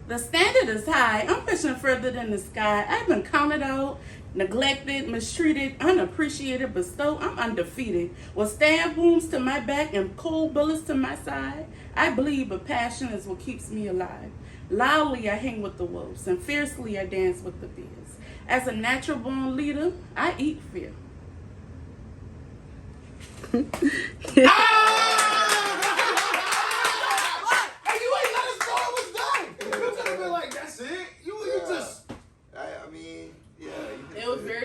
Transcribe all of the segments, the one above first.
The standard is high. I'm pushing further than the sky. I've been counted out, neglected, mistreated, unappreciated, bestowed. I'm undefeated. With stab wounds to my back and cold bullets to my side, I believe a passion is what keeps me alive. Loudly I hang with the wolves, and fiercely I dance with the bears. As a natural born leader, I eat fear.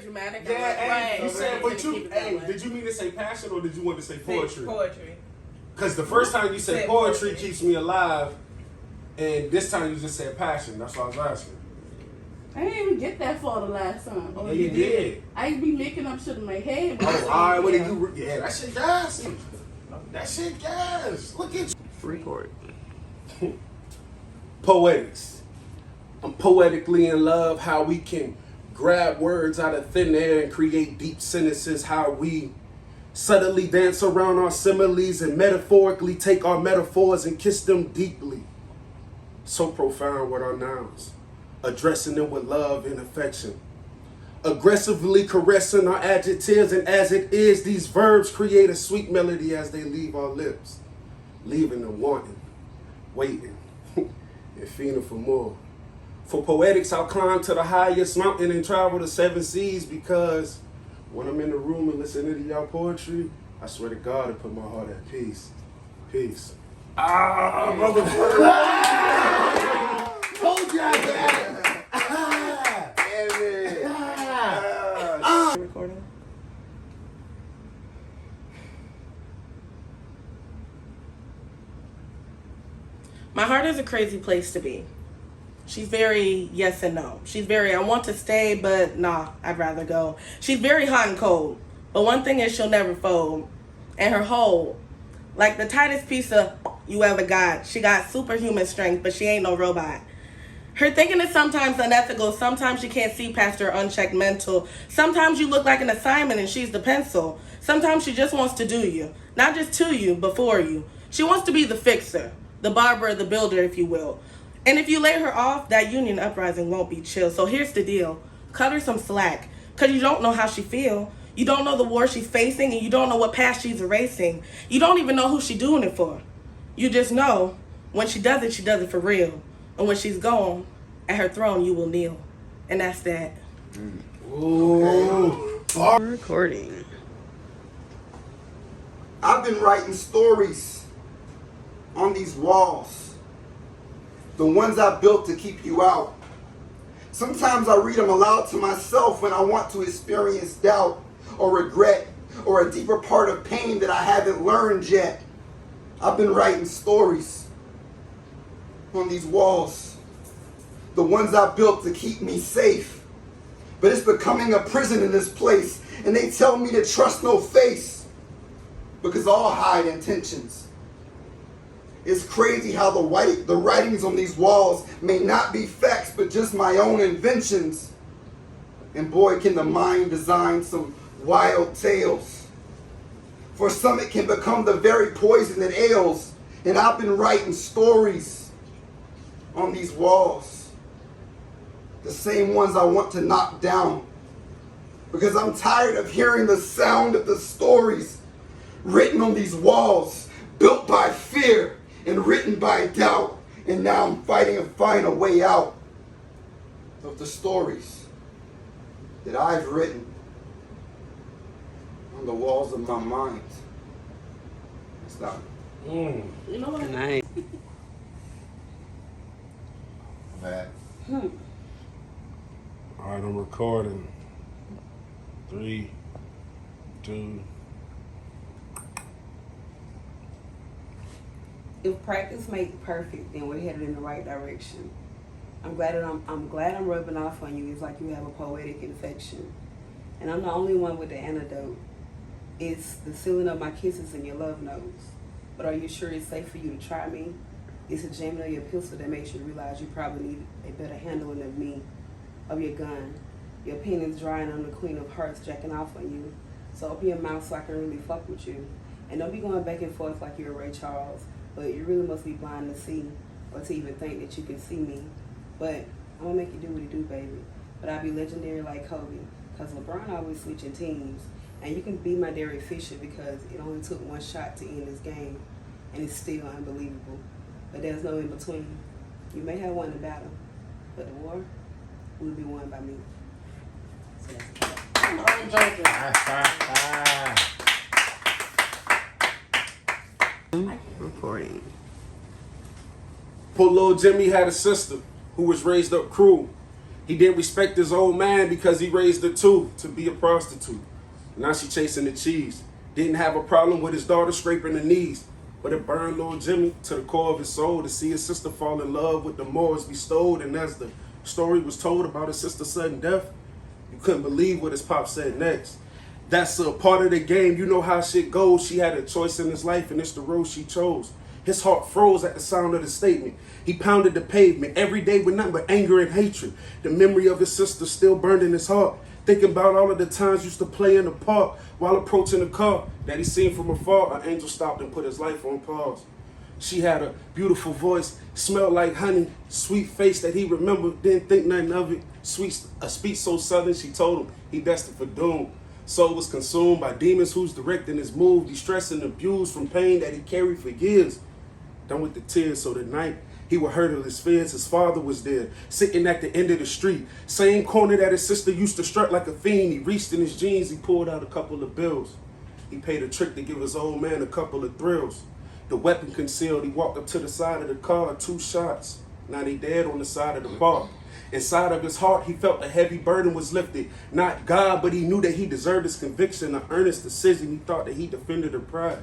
Dramatic. Yeah, right. You said, but you, did you mean to say passion or did you want to say poetry? Poetry. Because the first time you said poetry keeps me alive, and this time you just said passion. That's what I was asking. I didn't even get that far the last time. Oh, you did. I be making up shit in my head. Oh, all right. What did you? Yeah, that shit gas. That shit gas. Look at you. Record. Poetics. I'm poetically in love. How we can grab words out of thin air and create deep sentences. How we subtly dance around our similes and metaphorically take our metaphors and kiss them deeply. So profound with our nouns, addressing them with love and affection. Aggressively caressing our adjectives, and as it is, these verbs create a sweet melody as they leave our lips, leaving them wanting, waiting, and feeling for more. For poetics, I'll climb to the highest mountain and travel the 7 seas, because when I'm in the room and listening to y'all poetry, I swear to God, it put my heart at peace. Peace. Ah, motherfucker. Told you I got it. Recording. My heart is a crazy place to be. She's very yes and no. She's very, I want to stay, but nah, I'd rather go. She's very hot and cold. But one thing is she'll never fold. And her whole, like the tightest piece of you ever got. She got superhuman strength, but she ain't no robot. Her thinking is sometimes unethical. Sometimes she can't see past her unchecked mental. Sometimes you look like an assignment and she's the pencil. Sometimes she just wants to do you. Not just to you, but for you. She wants to be the fixer, the barber, the builder, if you will. And if you lay her off, that union uprising won't be chill. So here's the deal. Cut her some slack, because you don't know how she feel. You don't know the war she's facing, and you don't know what past she's erasing. You don't even know who she's doing it for. You just know when she does it for real. And when she's gone, at her throne you will kneel. And that's that. Ooh. Recording. I've been writing stories on these walls, the ones I built to keep you out. Sometimes I read them aloud to myself when I want to experience doubt or regret or a deeper part of pain that I haven't learned yet. I've been writing stories on these walls, the ones I built to keep me safe. But it's becoming a prison in this place, and they tell me to trust no face, because all hide intentions. It's crazy how the writings on these walls may not be facts, but just my own inventions. And boy, can the mind design some wild tales. For some, it can become the very poison that ails. And I've been writing stories on these walls, the same ones I want to knock down, because I'm tired of hearing the sound of the stories written on these walls, built by fear and written by doubt. And now I'm fighting to find a way out of the stories that I've written on the walls of my mind. Stop. You know what? Nice. Bad. All right, I'm recording. 3, 2. If practice makes perfect, then we're headed in the right direction. I'm glad I'm rubbing off on you. It's like you have a poetic infection. And I'm the only one with the antidote. It's the sealing of my kisses and your love notes. But are you sure it's safe for you to try me? It's a jamming of your pistol that makes you realize you probably need a better handling of me, of your gun. Your pen is dry and I'm the queen of hearts jacking off on you. So open your mouth so I can really fuck with you. And don't be going back and forth like you're Ray Charles, but you really must be blind to see or to even think that you can see me. But I'm gonna make you do what you do, baby. But I'll be legendary like Kobe. Because LeBron always switching teams. And you can be my Derek Fisher because it only took one shot to end this game. And it's still unbelievable. But there's no in between. You may have won the battle, but the war will be won by me. So that's it. I'm joking. Recording. Poor little Jimmy had a sister who was raised up cruel. He didn't respect his old man because he raised her too to be a prostitute. Now she chasing the cheese. Didn't have a problem with his daughter scraping her knees. But it burned little Jimmy to the core of his soul to see his sister fall in love with the Moors bestowed. And as the story was told about his sister's sudden death, you couldn't believe what his pop said next. That's a part of the game. You know how shit goes. She had a choice in his life, and it's the road she chose. His heart froze at the sound of the statement. He pounded the pavement every day with nothing but anger and hatred. The memory of his sister still burned in his heart. Thinking about all of the times he used to play in the park while approaching the car that he seen from afar. An angel stopped and put his life on pause. She had a beautiful voice, smelled like honey, sweet face that he remembered, didn't think nothing of it. A speech so southern, she told him he destined for doom. Soul was consumed by demons who's directing his move, distressed and abused from pain that he carried for years. Done with the tears, so the night he would hurdle his fears. His father was there, sitting at the end of the street. Same corner that his sister used to strut like a fiend. He reached in his jeans, he pulled out a couple of bills. He paid a trick to give his old man a couple of thrills. The weapon concealed, he walked up to the side of the car, 2 shots. Now they dead on the side of the park. Inside of his heart, he felt a heavy burden was lifted. Not God, but he knew that he deserved his conviction, an earnest decision. He thought that he defended her pride.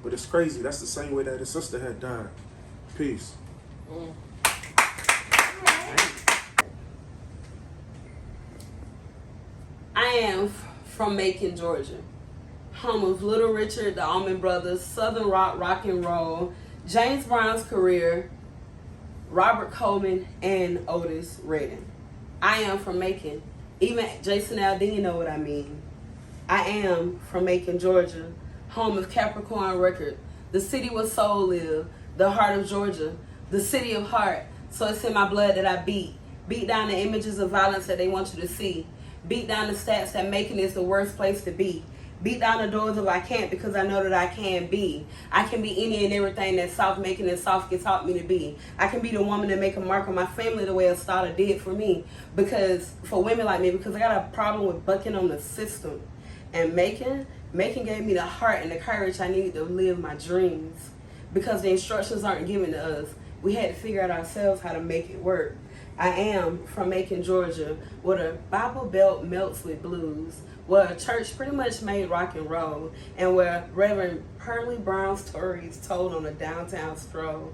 But it's crazy, that's the same way that his sister had died. Peace. I am from Macon, Georgia, home of Little Richard, the Allman Brothers, Southern rock and roll, James Brown's career, Robert Coleman, and Otis Redding. I am from Macon. Even Jason Aldean know what I mean. I am from Macon, Georgia, home of Capricorn Record, the city where soul live, the heart of Georgia, the city of heart. So it's in my blood that I beat down the images of violence that they want you to see, beat down the stats that Macon is the worst place to be, beat down the doors of I can't because I know that I can be. I can be any and everything that South Macon and South gets taught me to be. I can be the woman that make a mark on my family the way a starter did for me, because for women like me, because I got a problem with bucking on the system. And Macon gave me the heart and the courage I needed to live my dreams, because the instructions aren't given to us. We had to figure out ourselves how to make it work. I am from Macon, Georgia, where the Bible Belt melts with blues, where a church pretty much made rock and roll, and where Reverend Pearlie Brown's stories told on a downtown stroll.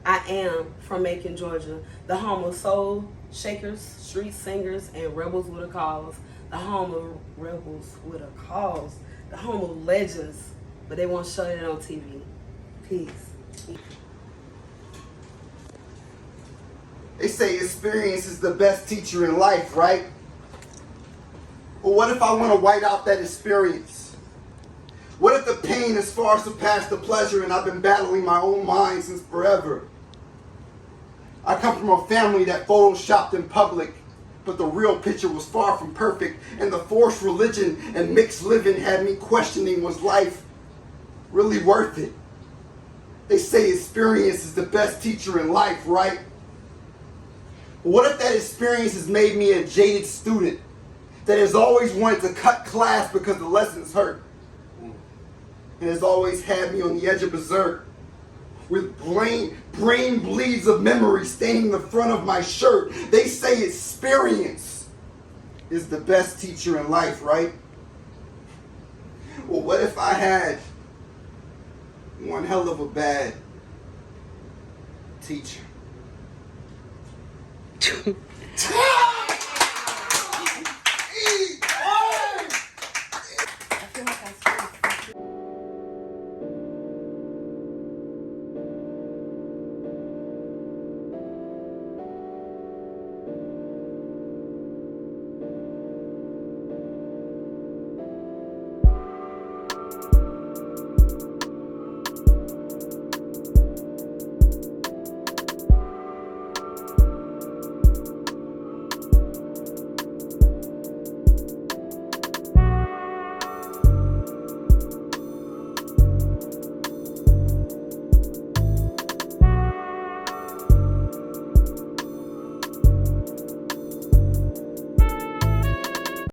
I am from Macon, Georgia, the home of soul shakers, street singers, and rebels with a cause. The home of rebels with a cause. The home of legends, but they won't show it on TV. Peace. They say experience is the best teacher in life, right? But what if I want to white out that experience? What if the pain has far surpassed the pleasure and I've been battling my own mind since forever? I come from a family that photoshopped in public, but the real picture was far from perfect, and the forced religion and mixed living had me questioning, was life really worth it? They say experience is the best teacher in life, right? What if that experience has made me a jaded student that has always wanted to cut class because the lessons hurt, and has always had me on the edge of berserk, with brain bleeds of memory staining the front of my shirt? They say experience is the best teacher in life, right? Well, what if I had one hell of a bad teacher?